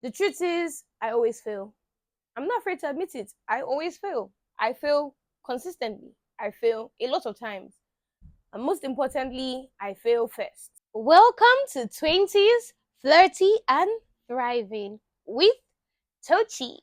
The truth is, I always fail. I'm not afraid to admit it. I always fail. I fail consistently. I fail a lot of times. And most importantly, I fail first. Welcome to 20s, Flirty and Thriving with Tochi.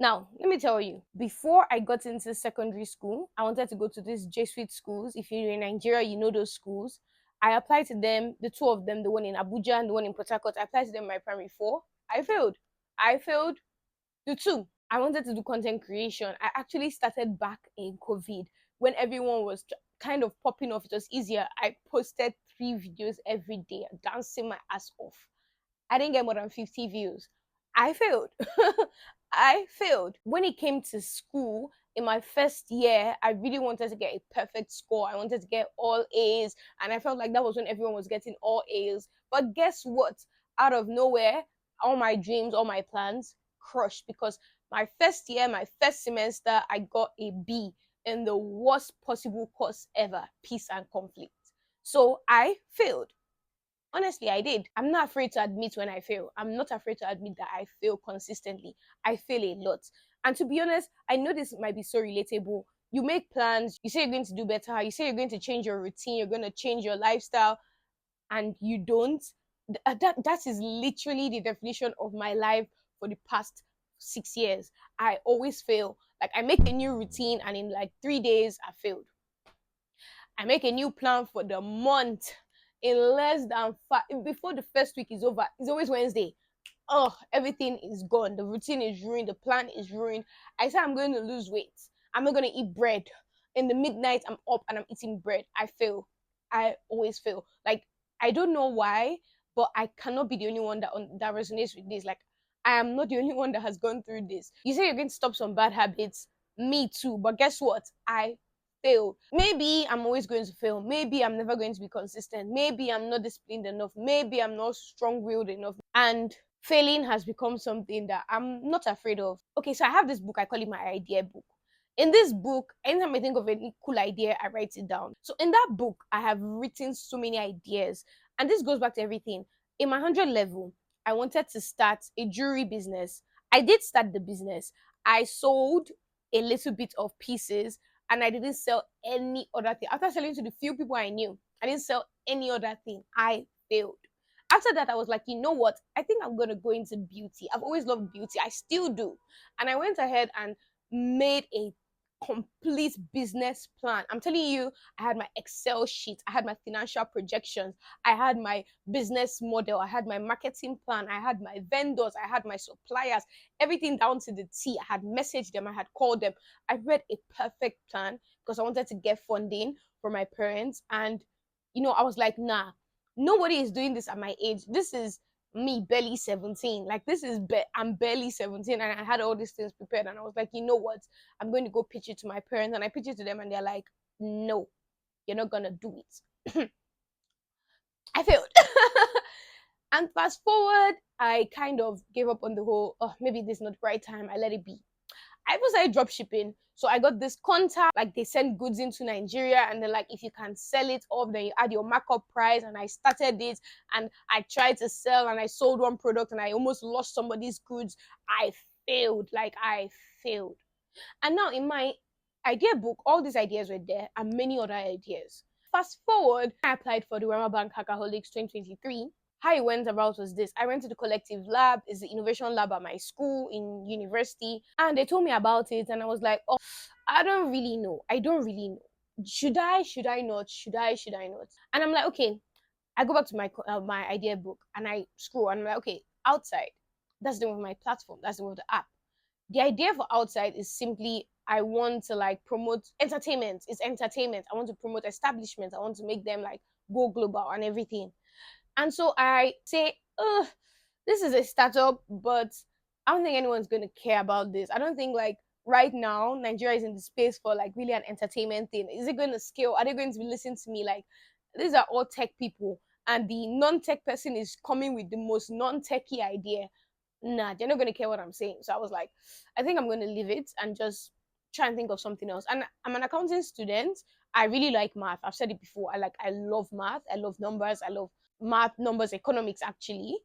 Now, let me tell you, before I got into secondary school, I wanted to go to these Jesuit schools. If you're in Nigeria, you know those schools. I applied to them, the two of them, the one in Abuja and the one in Port Harcourt. I applied to them in my primary four. I failed. I failed the two. I wanted to do content creation. I actually started back in COVID when everyone was kind of popping off. It was easier. I posted 3 videos every day, dancing my ass off. I didn't get more than 50 views. I failed. I failed. When it came to school, in my first year, I really wanted to get a perfect score. I wanted to get all A's, and I felt like that was when everyone was getting all A's. But guess what? Out of nowhere, all my dreams, all my plans crushed because my first year, my first semester, I got a B in the worst possible course ever, peace and conflict. So I failed. Honestly, I did. I'm not afraid to admit when I fail. I'm not afraid to admit that I fail consistently. I fail a lot. And to be honest, I know this might be so relatable. You make plans, you say you're going to do better, you say you're going to change your routine, you're going to change your lifestyle, and you don't. That is literally the definition of my life for the past 6 years. I always fail. Like, I make a new routine, and in like 3 days, I failed. I make a new plan for the month in less than before the first week is over. It's always Wednesday. Oh, everything is gone. The routine is ruined. The plan is ruined. I say I'm going to lose weight. I'm not going to eat bread. In the midnight, I'm up and I'm eating bread. I fail. I always fail. Like, I don't know why, but I cannot be the only one that resonates with this. Like, I am not the only one that has gone through this. You say you're going to stop some bad habits. Me too. But guess what? I fail. Maybe I'm always going to fail. Maybe I'm never going to be consistent. Maybe I'm not disciplined enough. Maybe I'm not strong willed enough. And failing has become something that I'm not afraid of. Okay, so I have this book, I call it my idea book. In this book, anytime I think of any cool idea, I write it down. So in that book, I have written so many ideas. And this goes back to everything. In my 100 level, I wanted to start a jewelry business. I did start the business. I sold a little bit of pieces and I didn't sell any other thing. After selling to the few people I knew, I didn't sell any other thing. I failed. After that, I was like, you know what? I think I'm going to go into beauty. I've always loved beauty. I still do. And I went ahead and made a complete business plan. I'm telling you, I had my Excel sheet, I had my financial projections, I had my business model, I had my marketing plan, I had my vendors, I had my suppliers, everything down to the T. I had messaged them, I had called them. I read a perfect plan because I wanted to get funding for my parents. And, I was like, nah, nobody is doing this at my age. This is me barely 17. Like, this is I'm barely 17 and I had all these things prepared and I was like, you know what, I'm going to go pitch it to my parents. And I pitch it to them and they're like, no, you're not gonna do it. I failed. And fast forward, I kind of gave up on the whole, oh, maybe this is not the right time, I let it be. I was started drop shipping. So I got this contact, like they send goods into Nigeria and they're like, if you can sell it off, then you add your markup price. And I started it and I tried to sell and I sold one product and I almost lost somebody's goods. I failed. Like, I failed. And now in my idea book, all these ideas were there and many other ideas. Fast forward, I applied for the Rama Bank Hackaholics 2023. How it went about was this. I went to the collective lab, it's the innovation lab at my school in university, and they told me about it, and I was like, oh, I don't really know. I don't really know. Should I not? Should I not? And I'm like, okay. I go back to my idea book and I scroll and I'm like, okay, outside. That's the name of my platform. That's the name of the app. The idea for outside is simply I want to like promote entertainment. It's entertainment. I want to promote establishments. I want to make them like go global and everything. And so I say, this is a startup, but I don't think anyone's going to care about this. I don't think like right now Nigeria is in the space for like really an entertainment thing. Is it going to scale? Are they going to be listening to me? Like, these are all tech people, and the non-tech person is coming with the most non-techy idea. Nah, they're not going to care what I'm saying. So I was like, I think I'm going to leave it and just try and think of something else. And I'm an accounting student. I really like math. I've said it before. I love math. I love numbers. I love math, numbers, economics actually,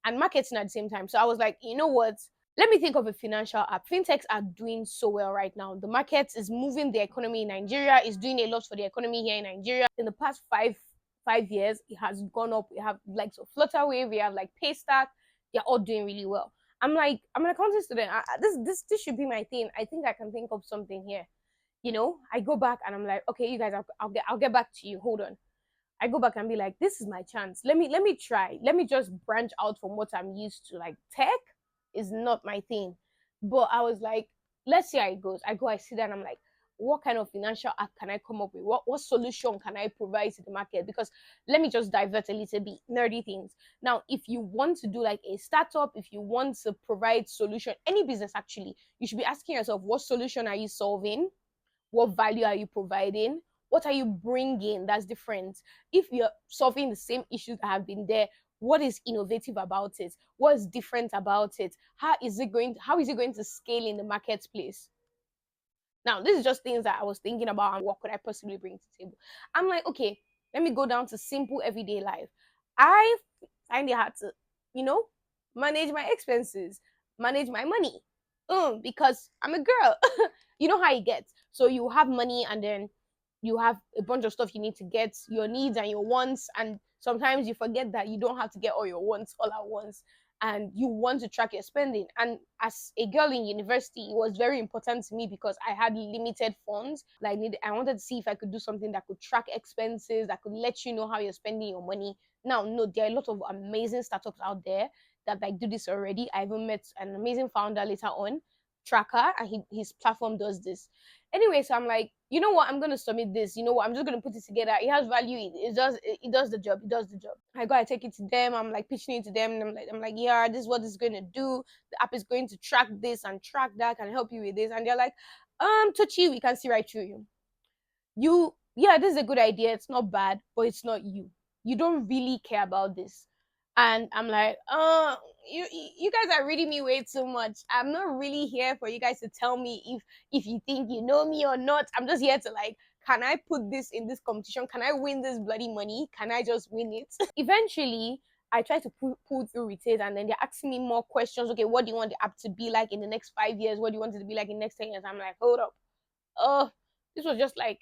and marketing at the same time. So I was like, you know what? Let me think of a financial app. Fintechs are doing so well right now. The market is moving the economy in Nigeria, is doing a lot for the economy here in Nigeria. In the past five years, it has gone up. We have like so Flutterwave, we have like Paystack, they're all doing really well. I'm like, I'm an accounting student. This should be my thing. I think I can think of something here. I go back and I'm like, okay, you guys, I'll get back to you. Hold on. I go back and be like, this is my chance. Let me try. Let me just branch out from what I'm used to. Like tech is not my thing. But I was like, let's see how it goes. I go, I sit there and I'm like, what kind of financial app can I come up with? What solution can I provide to the market? Because let me just divert a little bit, nerdy things. Now, if you want to do like a startup, if you want to provide solution, any business actually, you should be asking yourself, what solution are you solving? What value are you providing? What are you bringing that's different? If you're solving the same issues that have been there, what is innovative about it? What is different about it? How is it going to scale in the marketplace? Now, this is just things that I was thinking about and what could I possibly bring to the table. I'm like, okay, let me go down to simple everyday life. I find it hard to, you know, manage my expenses, manage my money. Because I'm a girl. You know how it gets. So you have money and then you have a bunch of stuff you need to get, your needs and your wants, and sometimes you forget that you don't have to get all your wants all at once, and you want to track your spending. And as a girl in university, it was very important to me because I had limited funds. Like I wanted to see if I could do something that could track expenses, that could let you know how you're spending your money. Now, no, there are a lot of amazing startups out there that like do this already. I even met an amazing founder later on, Tracker, and his platform does this. Anyway, so I'm like, you know what? I'm gonna submit this. You know what? I'm just gonna put it together. It has value. It does the job. It does the job. I take it to them. I'm like pitching it to them, and I'm like, yeah, this is what it's gonna do. The app is going to track this and track that, can help you with this. And they're like, Tochi, we can see right through yeah, this is a good idea, it's not bad, but it's not you. You don't really care about this. And I'm like, you guys are reading me way too much. I'm not really here for you guys to tell me if you think you know me or not. I'm just here to like, can I put this in this competition? Can I win this bloody money? Can I just win it? Eventually, I try to pull through with it, and then they're asking me more questions. Okay, what do you want the app to be like in the next 5 years? What do you want it to be like in the next 10 years? I'm like, hold up. Oh, this was just like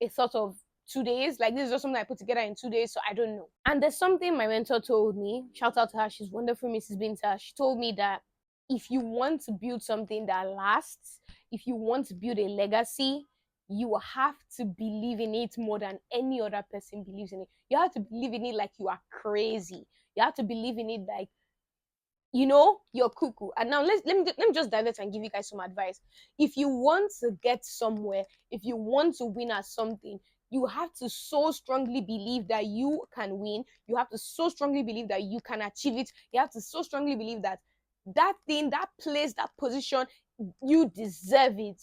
a sort of 2 days. Like this is just something I put together in 2 days, so I don't know. And there's something my mentor told me. Shout out to her, she's wonderful, Mrs. Binta. She told me that if you want to build something that lasts, if you want to build a legacy, you have to believe in it more than any other person believes in it. You have to believe in it like you are crazy. You have to believe in it like you're cuckoo. And now let me just divert and give you guys some advice. If you want to get somewhere, if you want to win at something, you have to so strongly believe that you can win. You have to so strongly believe that you can achieve it. You have to so strongly believe that that thing, that place, that position, you deserve it.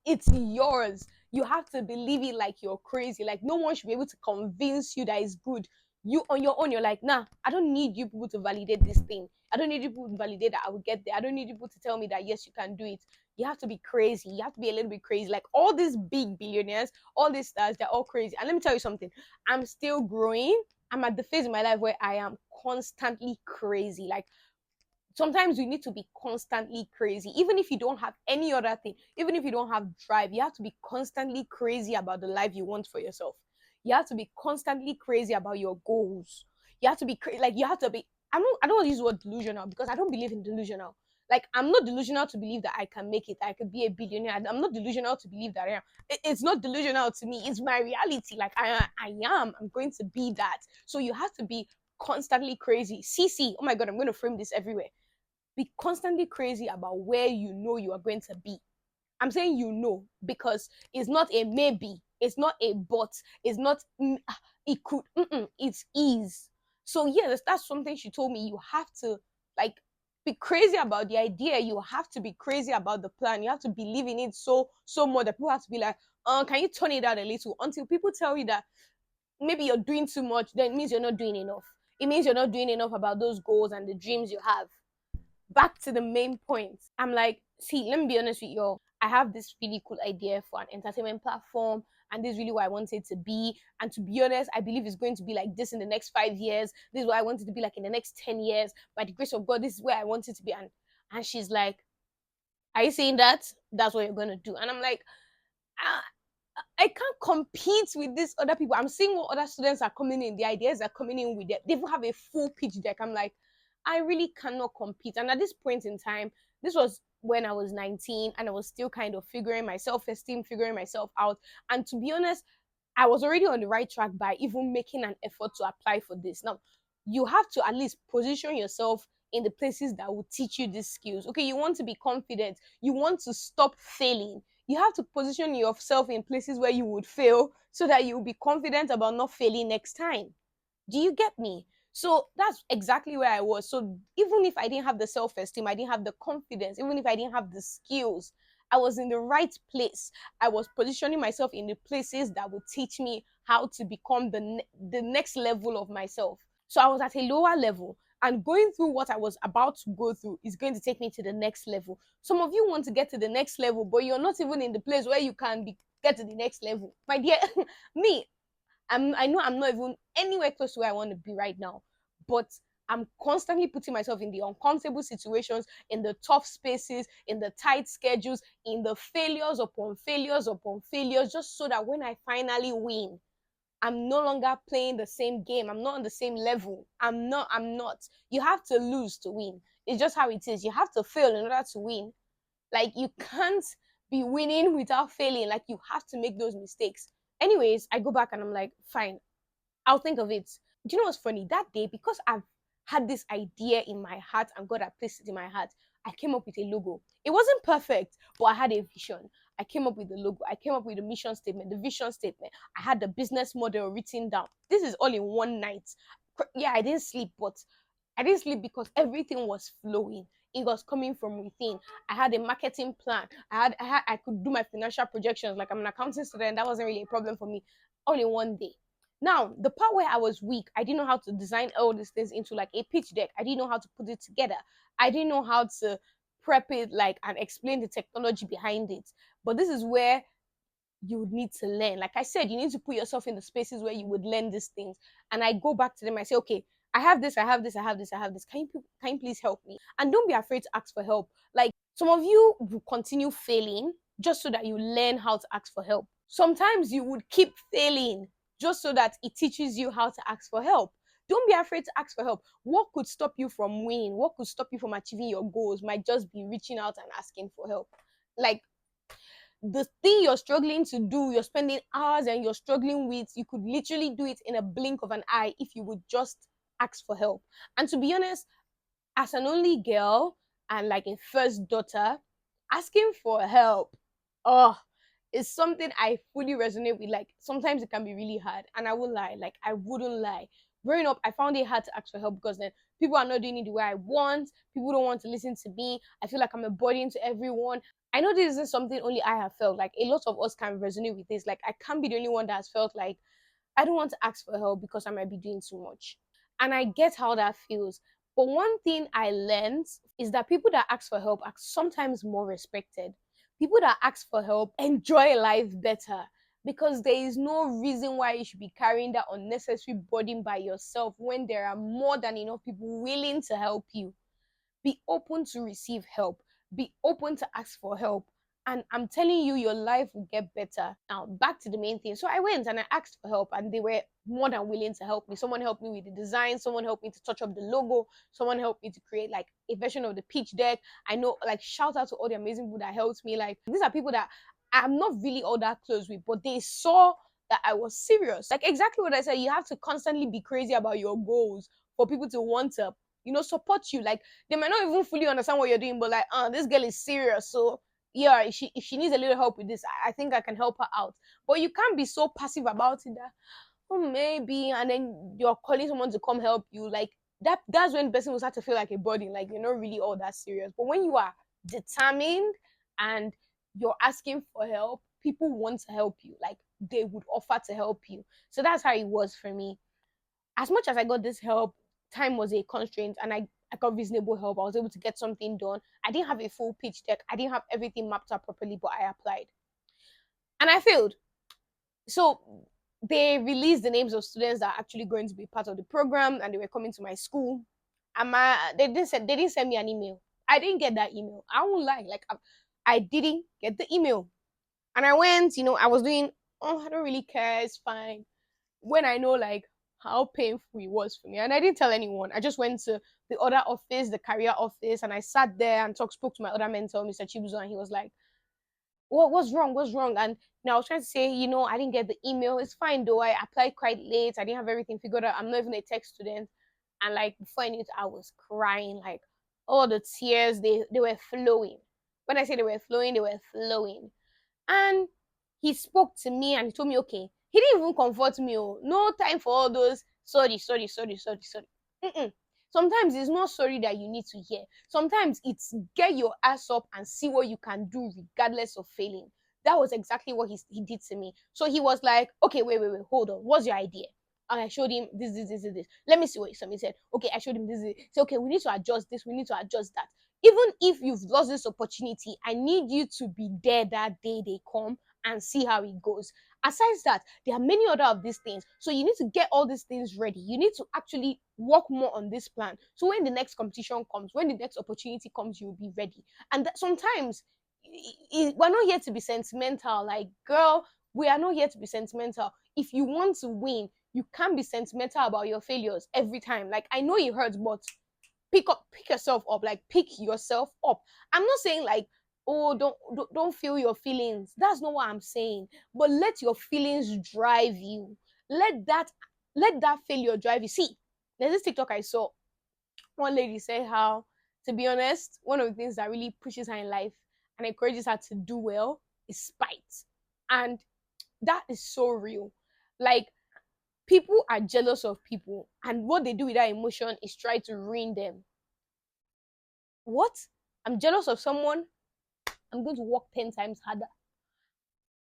It's yours. You have to believe it like you're crazy. Like no one should be able to convince you that it's good. You on your own, you're like, nah, I don't need you people to validate this thing. I don't need you people to validate that I will get there. I don't need you people to tell me that yes, you can do it. You have to be crazy. You have to be a little bit crazy. Like all these big billionaires, all these stars, they're all crazy. And let me tell you something. I'm still growing. I'm at the phase in my life where I am constantly crazy. Like sometimes you need to be constantly crazy, even if you don't have any other thing, even if you don't have drive. You have to be constantly crazy about the life you want for yourself. You have to be constantly crazy about your goals. You have to be like you have to be. I don't want to use the word delusional because I don't believe in delusional. Like I'm not delusional to believe that I can make it, I could be a billionaire. I'm not delusional to believe that I am. It's not delusional to me, it's my reality. Like I'm going to be that. So you have to be constantly crazy. CC, oh my god, I'm going to frame this everywhere. Be constantly crazy about where you know you are going to be. I'm saying because it's not a maybe, it's not a but, it's not it could, it's ease. So yes, that's something she told me. You have to like be crazy about the idea. You have to be crazy about the plan. You have to believe in it so much that people have to be like, can you turn it out a little? Until people tell you that maybe you're doing too much, then it means you're not doing enough. It means you're not doing enough about those goals and the dreams you have. Back to the main point. I'm like, see, let me be honest with you. I have this really cool idea for an entertainment platform. and this is really what I want it to be. And to be honest, I believe it's going to be like this in the next 5 years. This is what I want it to be like in the next 10 years. By the grace of God, this is where I want it to be. And she's like, are you saying that? That's what you're gonna do. And I'm like, ah, I can't compete with these other people. I'm seeing what other students are coming in, the ideas are coming in with it. They even have a full pitch deck. I'm like, I really cannot compete. And at this point in time, this was when I was 19 and I was still kind of figuring my self esteem, figuring myself out. And to be honest, I was already on the right track by even making an effort to apply for this. Now, you have to at least position yourself in the places that will teach you these skills. Okay, you want to be confident, you want to stop failing. You have to position yourself in places where you would fail so that you'll be confident about not failing next time. Do you get me? So that's exactly where I was. So even if I didn't have the self esteem, I didn't have the confidence, even if I didn't have the skills, I was in the right place. I was positioning myself in the places that would teach me how to become the next level of myself. So I was at a lower level, and going through what I was about to go through is going to take me to the next level. Some of you want to get to the next level, but you're not even in the place where you can get to the next level. My dear, me, I know I'm not even anywhere close to where I want to be right now, but I'm constantly putting myself in the uncomfortable situations, in the tough spaces, in the tight schedules, in the failures upon failures, just so that when I finally win, I'm no longer playing the same game. I'm not on the same level. I'm not. You have to lose to win. It's just how it is. You have to fail in order to win. Like, you can't be winning without failing. Like, you have to make those mistakes. Anyways, I go back and I'm like, fine, I'll think of it. Do you know what's funny? That day, because I've had this idea in my heart and God had placed it in my heart, I came up with a logo. It wasn't perfect, but I had a vision. I came up with the logo. I came up with the mission statement, the vision statement. I had the business model written down. This is all in one night. Yeah, I didn't sleep, but I didn't sleep because everything was flowing. It was coming from within. I had a marketing plan. I could do my financial projections. Like, I'm an accounting student. That wasn't really a problem for me. All in one day. Now, the part where I was weak, I didn't know how to design all these things into like a pitch deck. I didn't know how to put it together. I didn't know how to prep it like and explain the technology behind it. But this is where you would need to learn. Like I said, you need to put yourself in the spaces where you would learn these things. And I go back to them. I say, okay, I have this, I have this, I have this, I have this. Can you please help me? And don't be afraid to ask for help. Like, some of you will continue failing just so that you learn how to ask for help. Sometimes you would keep failing just so that it teaches you how to ask for help. Don't be afraid to ask for help. What could stop you from winning? What could stop you from achieving your goals might just be reaching out and asking for help. Like, the thing you're struggling to do, you're spending hours and you're struggling with, you could literally do it in a blink of an eye if you would just ask for help. And to be honest, as an only girl and like a first daughter, asking for help, oh, is something I fully resonate with. Like, sometimes it can be really hard, and I will lie, like I wouldn't lie. Growing up, I found it hard to ask for help because then people are not doing it the way I want. People don't want to listen to me. I feel like I'm a burden to everyone. I know this isn't something only I have felt. Like, a lot of us can resonate with this. Like, I can't be the only one that has felt like I don't want to ask for help because I might be doing too much. And I get how that feels. But one thing I learned is that people that ask for help are sometimes more respected. People that ask for help enjoy life better because there is no reason why you should be carrying that unnecessary burden by yourself when there are more than enough people willing to help you. Be open to receive help, be open to ask for help, and I'm telling you, your life will get better. Now, back to the main thing. So I went and I asked for help, and they were more than willing to help me. Someone helped me with the design, someone helped me to touch up the logo, someone helped me to create like a version of the pitch deck. I know, like, shout out to all the amazing people that helped me. Like, these are people that I'm not really all that close with, but they saw that I was serious. Like, exactly what I said, you have to constantly be crazy about your goals for people to want to, support you. Like, they might not even fully understand what you're doing, but like, this girl is serious. So yeah, if she needs a little help with this, I think I can help her out. But you can't be so passive about it that, oh, maybe, and then you're calling someone to come help you. Like, that's when the person will start to feel like a burden, like you're not really all that serious. But when you are determined and you're asking for help, people want to help you. Like, they would offer to help you. So that's how it was for me. As much as I got this help, time was a constraint, and I got reasonable help. I was able to get something done. I didn't have a full pitch deck. I didn't have everything mapped out properly, but I applied. And I failed. So they released the names of students that are actually going to be part of the program, and they were coming to my school. And they didn't send me an email. I didn't get that email. I won't lie, like I didn't get the email. And I went, I was doing, oh, I don't really care, it's fine. When I know like how painful it was for me, and I didn't tell anyone. I just went to the other office, the career office, and I sat there and spoke to my other mentor, Mr. Chibuzo, and he was like, what's wrong? What's wrong? And I was trying to say, I didn't get the email. It's fine though. I applied quite late. I didn't have everything figured out. I'm not even a tech student. And like before I knew it, I was crying. Like all the tears, they were flowing. When I say they were flowing, they were flowing. And he spoke to me and he told me, okay, he didn't even comfort me. Oh, no time for all those sorry, sorry, sorry, sorry, sorry. Mm-mm. Sometimes it's not sorry that you need to hear. Sometimes it's get your ass up and see what you can do regardless of failing. That was exactly what he did to me. So he was like, okay, wait, hold on. What's your idea? And I showed him this. Let me see what he said. Okay, I showed him this. He said, okay, we need to adjust this. We need to adjust that. Even if you've lost this opportunity, I need you to be there that day they come and see how it goes. Aside that, there are many other of these things. So you need to get all these things ready. You need to actually work more on this plan. So when the next competition comes, when the next opportunity comes, you'll be ready. And that sometimes we're not here to be sentimental. Like, girl, we are not here to be sentimental. If you want to win, you can't be sentimental about your failures every time. Like, I know it hurts, but pick yourself up, like pick yourself up. I'm not saying like, oh, don't feel your feelings. That's not what I'm saying. But let your feelings drive you. Let that failure drive you. See, there's this TikTok I saw. One lady said how, to be honest, one of the things that really pushes her in life and encourages her to do well is spite. And that is so real. Like, people are jealous of people, and what they do with that emotion is try to ruin them. What? I'm jealous of someone. I'm going to work 10 times harder.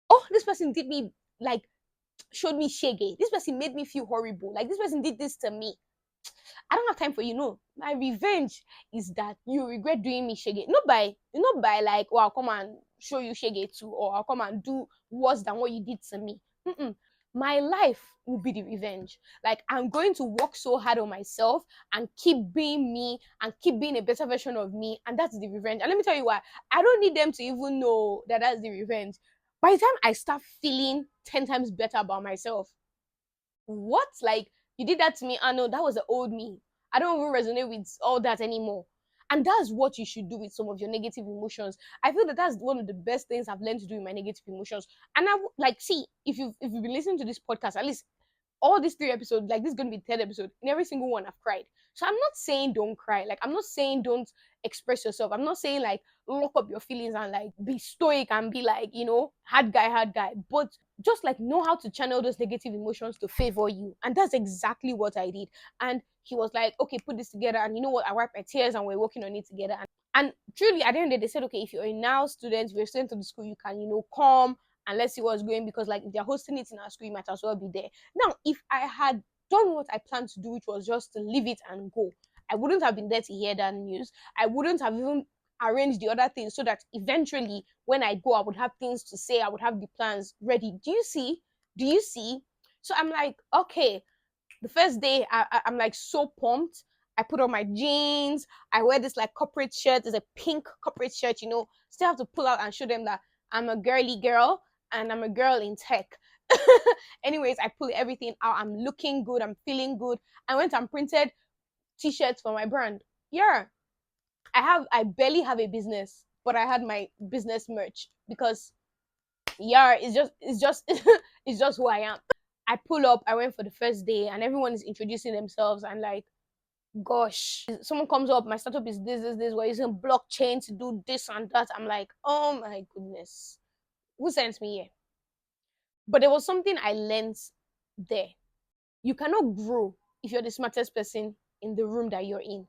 Oh, this person did me, like, showed me shaggy. This person made me feel horrible. Like, this person did this to me. I don't have time for you. No, my revenge is that you regret doing me shaggy. Not by like, well, I'll come and show you shaggy too, or I'll come and do worse than what you did to me. Mm-mm. My life will be the revenge. Like, I'm going to work so hard on myself and keep being me and keep being a better version of me, and that's the revenge. And let me tell you why. I don't need them to even know that that's the revenge. By the time I start feeling 10 times better about myself, what? Like, you did that to me? I know that was the old me. I don't even resonate with all that anymore. And that's what you should do with some of your negative emotions. I feel that that's one of the best things I've learned to do with my negative emotions. And like, see, if you've been listening to this podcast, at least all these 3 episodes, like this is gonna be the third episode. In every single one, I've cried. So I'm not saying don't cry. Like, I'm not saying don't express yourself. I'm not saying like lock up your feelings and like be stoic and be like, hard guy, hard guy. But just like know how to channel those negative emotions to favor you. And that's exactly what I did. And he was like, okay, put this together. And you know what? I wiped my tears and we're working on it together. And truly, at the end of the day, they said, okay, if you're a now student, if you're a student of the school, you can, come and let's see what's going, because like if they're hosting it in our school, you might as well be there. Now, if I had done what I planned to do, which was just to leave it and go, I wouldn't have been there to hear that news. I wouldn't have even arranged the other things so that eventually when I go, I would have things to say, I would have the plans ready. Do you see? Do you see? So I'm like, okay, the first day I'm like so pumped. I put on my jeans. I wear this like corporate shirt. It's a pink corporate shirt. Still have to pull out and show them that I'm a girly girl and I'm a girl in tech. Anyways, I pull everything out. I'm looking good. I'm feeling good. I went and printed t-shirts for my brand. Yeah, I barely have a business, but I had my business merch because yeah, it's just it's just who I am. I pull up, I went for the first day, and everyone is introducing themselves. And like, gosh, someone comes up, my startup is this, we're using blockchain to do this and that. I'm like, oh my goodness, who sent me here? But there was something I learned there. You cannot grow if you're the smartest person in the room that you're in.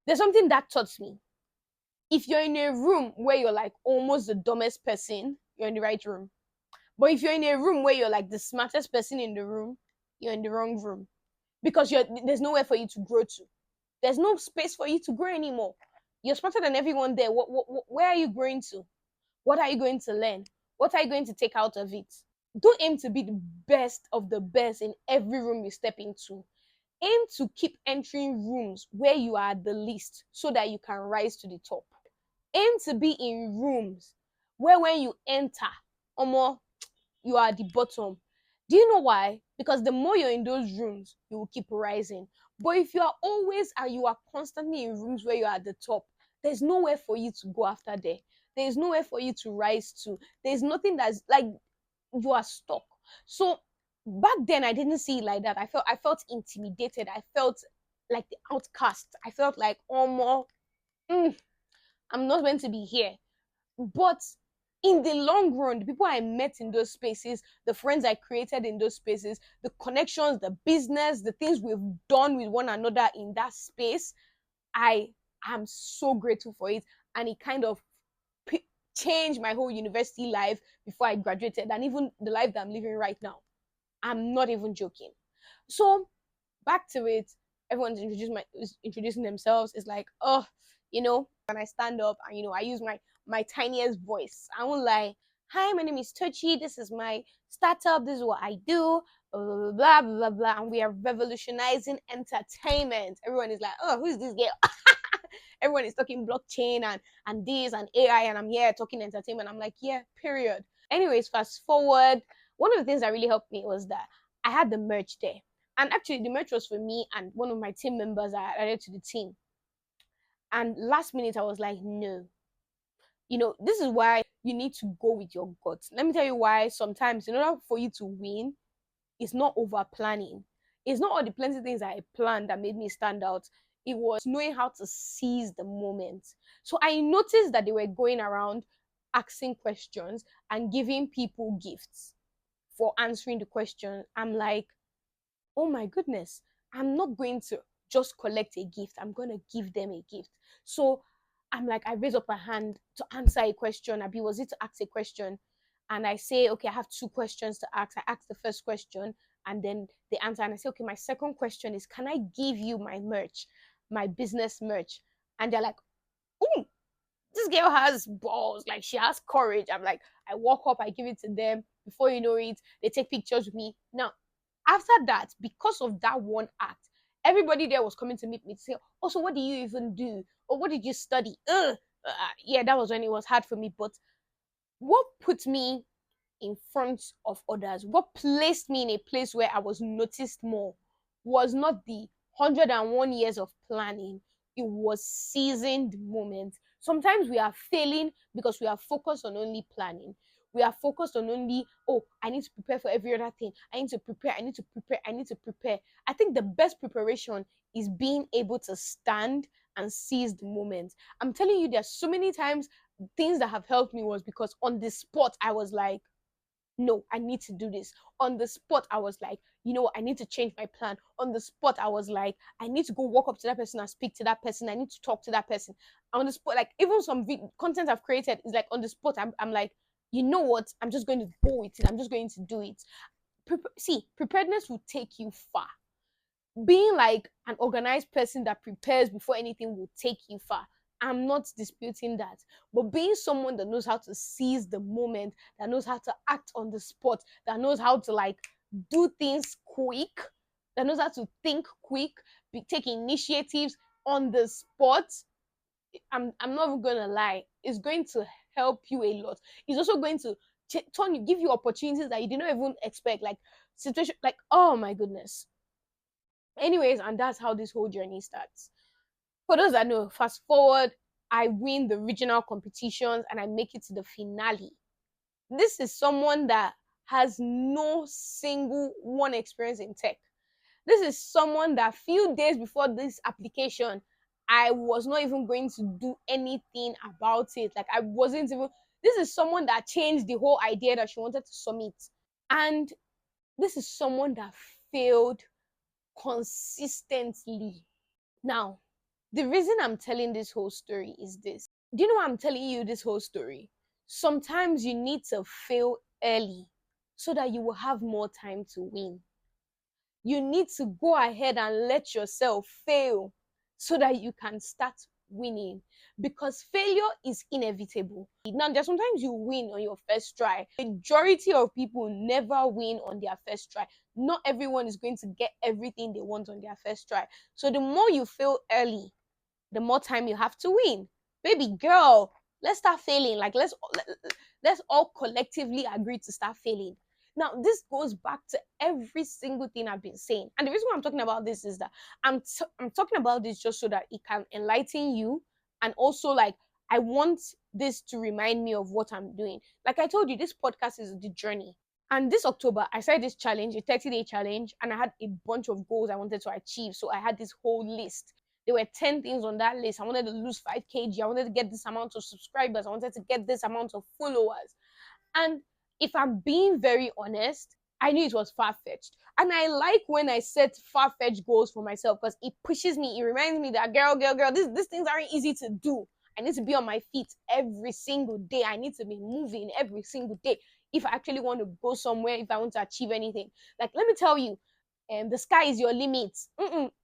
There's something that taught me. If you're in a room where you're like almost the dumbest person, you're in the right room. But if you're in a room where you're like the smartest person in the room, you're in the wrong room, because there's nowhere for you to grow to. There's no space for you to grow anymore. You're smarter than everyone there. Where are you growing to? What are you going to learn? What are you going to take out of it? Don't aim to be the best of the best in every room you step into. Aim to keep entering rooms where you are the least so that you can rise to the top. Aim to be in rooms where when you enter, omo, you are at the bottom. Do you know why? Because the more you're in those rooms, you will keep rising. But if you are always and you are constantly in rooms where you are at the top, there's nowhere for you to go after there. There's nowhere for you to rise to. There's nothing that's like you are stuck. So back then I didn't see it like that. I felt intimidated. I felt like the outcast. I felt like oh more I'm not meant to be here. But in the long run, the people I met in those spaces, the friends I created in those spaces, the connections, the business, the things we've done with one another in that space, I am so grateful for it. And it kind of p- changed my whole university life before I graduated and even the life that I'm living right now. I'm not even joking. So back to it, everyone's introducing themselves. It's like, oh, when I stand up and I use my tiniest voice. I won't lie. Hi, my name is Tochi. This is my startup. This is what I do. Blah blah blah blah blah. And we are revolutionizing entertainment. Everyone is like, oh, who's this girl? Everyone is talking blockchain and this and AI, and I'm here talking entertainment. I'm like, yeah, period. Anyways, fast forward. One of the things that really helped me was that I had the merch there. And actually, the merch was for me and one of my team members I added to the team. And last minute, I was like, no. This is why you need to go with your guts. Let me tell you why sometimes, in order for you to win, it's not over planning. It's not all the plenty things I planned that made me stand out. It was knowing how to seize the moment. So I noticed that they were going around asking questions and giving people gifts for answering the question. I'm like, oh my goodness, I'm not going to just collect a gift. I'm going to give them a gift. So I'm like, I raise up a hand to answer a question. Abi, was it to ask a question? And I say, okay, I have two questions to ask. I ask the first question and then they answer. And I say, okay, my second question is, can I give you my merch, my business merch? And they're like, oh, this girl has balls. Like she has courage. I'm like, I walk up, I give it to them. Before you know it, they take pictures with me. Now, after that, because of that one act, everybody there was coming to meet me to say, oh, so what do you even do? Or what did you study? Yeah, that was when it was hard for me. But what put me in front of others, what placed me in a place where I was noticed more, was not the 101 years of planning. It was seizing the moment. Sometimes we are failing because we are focused on only planning. We are focused on only, oh, I need to prepare for every other thing. I need to prepare. I need to prepare. I need to prepare. I think the best preparation is being able to stand and seize the moment. I'm telling you, there's so many times things that have helped me was because on the spot, I was like, no, I need to do this. On the spot, I was like, I need to change my plan. On the spot, I was like, I need to go walk up to that person and speak to that person. I need to talk to that person. On the spot, like even some content I've created is like on the spot. I'm like, you know what? I'm just going to go with it. I'm just going to do it. See, preparedness will take you far. Being like an organized person that prepares before anything will take you far. I'm not disputing that. But being someone that knows how to seize the moment, that knows how to act on the spot, that knows how to like do things quick, that knows how to think quick, take initiatives on the spot, I'm not even gonna lie, it's going to help you a lot. It's also going to turn you, give you opportunities that you didn't even expect, like situation, like oh my goodness. Anyways, and that's how this whole journey starts. For those that know, fast forward, I win the regional competitions and I make it to the finale. This is someone that has no single one experience in tech. This is someone that few days before this application, I was not even going to do anything about it. Like I wasn't even. This is someone that changed the whole idea that she wanted to submit, and this is someone that failed consistently. Now, the reason I'm telling this whole story is this. Do you know why I'm telling you this whole story? Sometimes you need to fail early so that you will have more time to win. You need to go ahead and let yourself fail so that you can start winning, because failure is inevitable. Now, there's sometimes you win on your first try. Majority of people never win on their first try. Not everyone is going to get everything they want on their first try. So the more you fail early, the more time you have to win. Baby girl, let's start failing. Like let's all collectively agree to start failing. Now, this goes back to every single thing I've been saying. And the reason why I'm talking about this is that I'm talking about this just so that it can enlighten you. And also, like, I want this to remind me of what I'm doing. Like I told you, this podcast is the journey. And this October, I started this challenge, a 30-day challenge, and I had a bunch of goals I wanted to achieve. So I had this whole list. There were 10 things on that list. I wanted to lose 5 kg. I wanted to get this amount of subscribers. I wanted to get this amount of followers. And if I'm being very honest, I knew it was far-fetched. And I like when I set far-fetched goals for myself because it pushes me. It reminds me that, girl, these things aren't easy to do. I need to be on my feet every single day. I need to be moving every single day if I actually want to go somewhere, if I want to achieve anything. Like, let me tell you, the sky is your limit.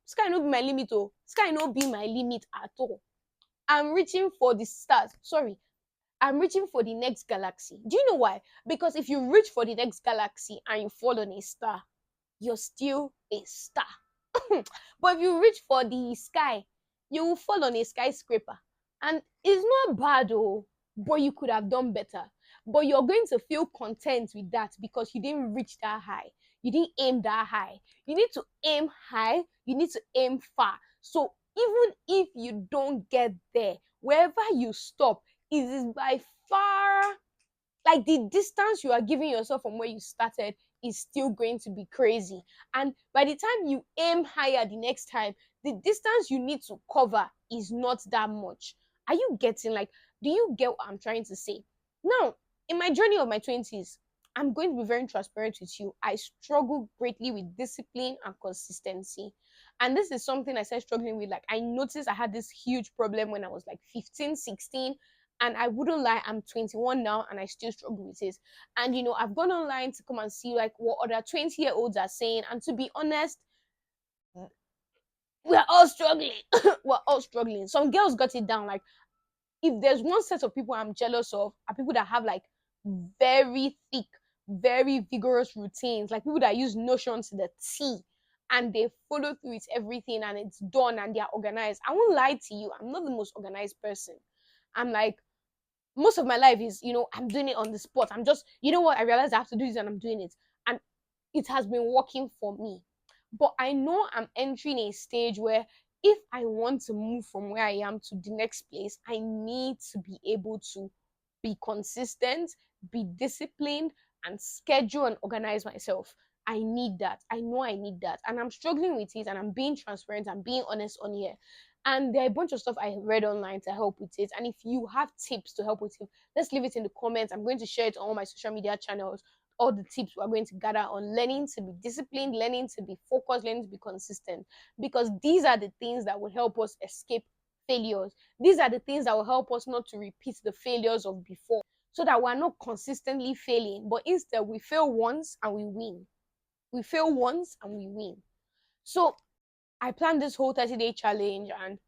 Sky no be my limit. Oh, sky no be my limit at all. I'm reaching for the stars. Sorry, I'm reaching for the next galaxy. Do you know why? Because if you reach for the next galaxy and you fall on a star, you're still a star. But if you reach for the sky, you will fall on a skyscraper. And it's not bad, oh, but you could have done better. But you're going to feel content with that because you didn't reach that high. You didn't aim that high. You need to aim high. You need to aim far. So even if you don't get there, wherever you stop, it is by far, like, the distance you are giving yourself from where you started is still going to be crazy. And by the time you aim higher the next time, the distance you need to cover is not that much. Are you getting, like, do you get what I'm trying to say? Now, in my journey of my 20s, I'm going to be very transparent with you. I struggle greatly with discipline and consistency. And this is something I started struggling with. Like, I noticed I had this huge problem when I was like 15, 16. And I wouldn't lie, I'm 21 now and I still struggle with it. And I've gone online to come and see like what other 20-year-olds are saying. And to be honest, we're all struggling. We're all struggling. Some girls got it down. Like, if there's one set of people I'm jealous of, are people that have like very thick, very vigorous routines, like people that use Notion to the T and they follow through with everything and it's done and they're organized. I won't lie to you, I'm not the most organized person. I'm like, most of my life is, I'm doing it on the spot. I'm just, what, I realized I have to do this and I'm doing it. And it has been working for me. But I know I'm entering a stage where if I want to move from where I am to the next place, I need to be able to be consistent, be disciplined, and schedule and organize myself. I need that. I know I need that. And I'm struggling with it and I'm being transparent. I'm being honest on here. And there are a bunch of stuff I read online to help with it. And if you have tips to help with it, let's leave it in the comments. I'm going to share it on all my social media channels. All the tips we're going to gather on learning to be disciplined, learning to be focused, learning to be consistent. Because these are the things that will help us escape failures. These are the things that will help us not to repeat the failures of before. So that we're not consistently failing, but instead we fail once and we win. We fail once and we win. So I planned this whole 30-day challenge, and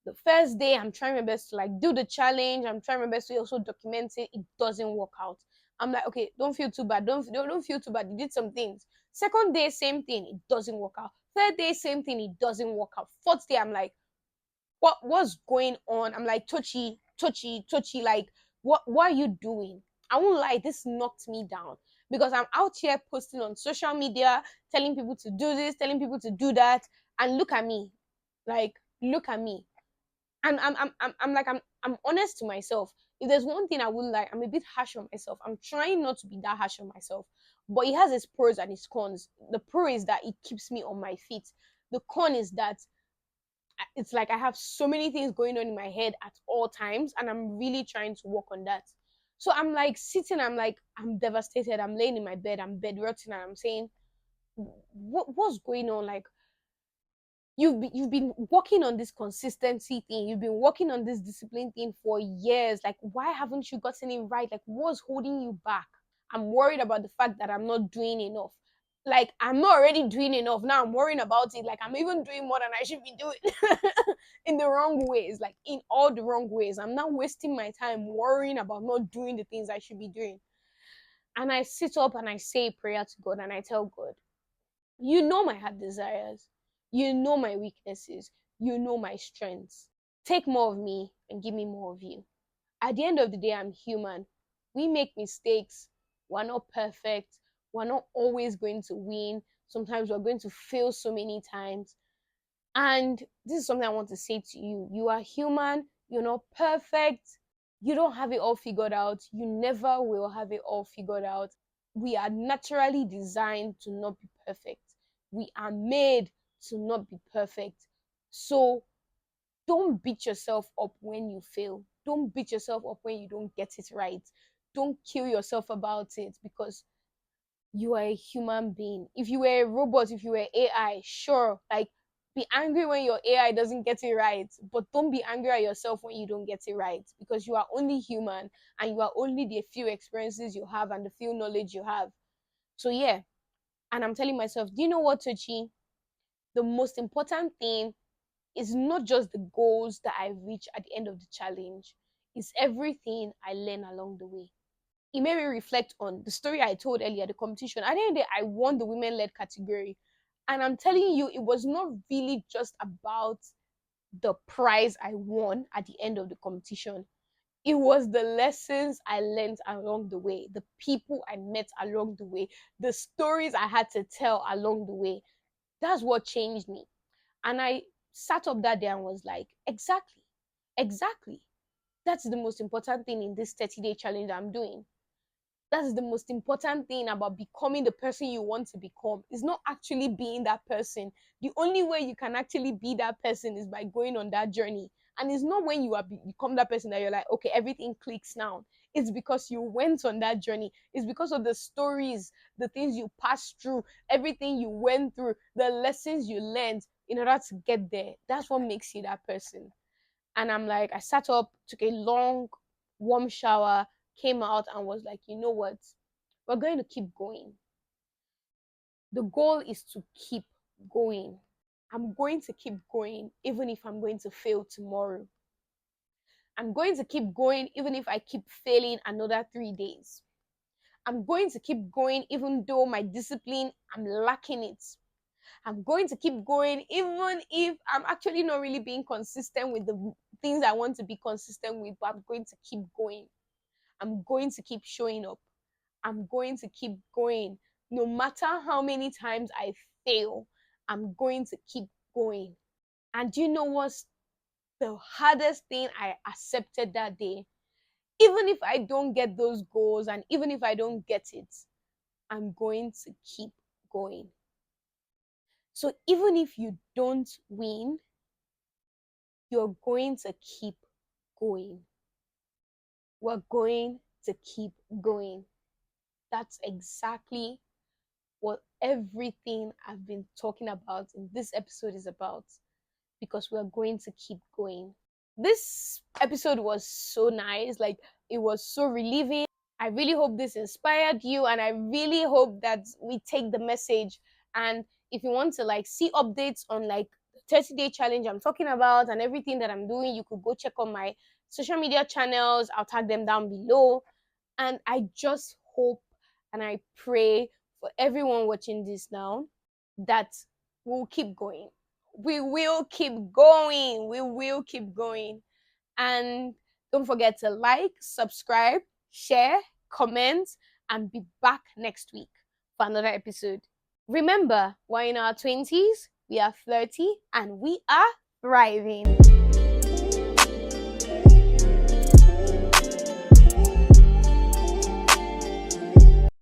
the first day I'm trying my best to like do the challenge. I'm trying my best to also document it. It doesn't work out. I'm like, okay, don't feel too bad. Don't feel too bad. You did some things. Second day, same thing. It doesn't work out. Third day, same thing. It doesn't work out. Fourth day, I'm like, what's going on? I'm like, Tochi, like, what are you doing? I won't lie, this knocked me down because I'm out here posting on social media, telling people to do this, telling people to do that, and look at me, like, look at me. And I'm honest to myself. If there's one thing I wouldn't like, I'm a bit harsh on myself. I'm trying not to be that harsh on myself, but it has its pros and its cons. The pro is that it keeps me on my feet. The con is that it's like I have so many things going on in my head at all times, and I'm really trying to work on that. So I'm like sitting, I'm like, I'm devastated. I'm laying in my bed, I'm bedrotting, and I'm saying, what's going on? Like, you've been working on this consistency thing, you've been working on this discipline thing for years. Like, why haven't you gotten it right? Like, what's holding you back? I'm worried about the fact that I'm not doing enough. Like, I'm not already doing enough. Now I'm worrying about it. Like, I'm even doing more than I should be doing in the wrong ways, like in all the wrong ways. I'm not wasting my time worrying about not doing the things I should be doing. And I sit up and I say a prayer to God and I tell God, you know my heart desires, you know my weaknesses, you know my strengths. Take more of me and give me more of you. At the end of the day, I'm human. We make mistakes. We're not perfect. We're not always going to win. Sometimes we're going to fail so many times. And this is something I want to say to you. You are human. You're not perfect. You don't have it all figured out. You never will have it all figured out. We are naturally designed to not be perfect. We are made to not be perfect. So don't beat yourself up when you fail. Don't beat yourself up when you don't get it right. Don't kill yourself about it, because you are a human being. If you were a robot, if you were AI, sure, like, be angry when your AI doesn't get it right, but don't be angry at yourself when you don't get it right, because you are only human and you are only the few experiences you have and the few knowledge you have. So yeah, and I'm telling myself, do you know what, Tochi? The most important thing is not just the goals that I reach at the end of the challenge, it's everything I learn along the way. It made me reflect on the story I told earlier, the competition. At the end of the day, I won the women led category. And I'm telling you, it was not really just about the prize I won at the end of the competition. It was the lessons I learned along the way, the people I met along the way, the stories I had to tell along the way. That's what changed me. And I sat up that day and was like, exactly, exactly. That's the most important thing in this 30-day challenge I'm doing. That's the most important thing about becoming the person you want to become. It's not actually being that person. The only way you can actually be that person is by going on that journey. And it's not when you are become that person that you're like, okay, everything clicks now. It's because you went on that journey. It's because of the stories, the things you passed through, everything you went through, the lessons you learned in order to get there. That's what makes you that person. And I'm like, I sat up, took a long, warm shower, came out, and was like, you know what? We're going to keep going. The goal is to keep going. I'm going to keep going, even if I'm going to fail tomorrow. I'm going to keep going, even if I keep failing another 3 days. I'm going to keep going, even though my discipline, I'm lacking it. I'm going to keep going, even if I'm actually not really being consistent with the things I want to be consistent with, but I'm going to keep going. I'm going to keep showing up. I'm going to keep going. No matter how many times I fail, I'm going to keep going. And do you know what's the hardest thing I accepted that day? Even if I don't get those goals and even if I don't get it, I'm going to keep going. So even if you don't win, you're going to keep going. We're going to keep going. That's exactly what everything I've been talking about in this episode is about, because we're going to keep going. This episode was so nice. Like, it was so relieving. I really hope this inspired you, and I really hope that we take the message. And if you want to like see updates on like the 30-day challenge I'm talking about and everything that I'm doing, you could go check on my social media channels. I'll tag them down below. And I just hope and I pray for everyone watching this now that we'll keep going. We will keep going. We will keep going. And don't forget to like, subscribe, share, comment, and be back next week for another episode. Remember, we're in our 20s, we are flirty, and we are thriving.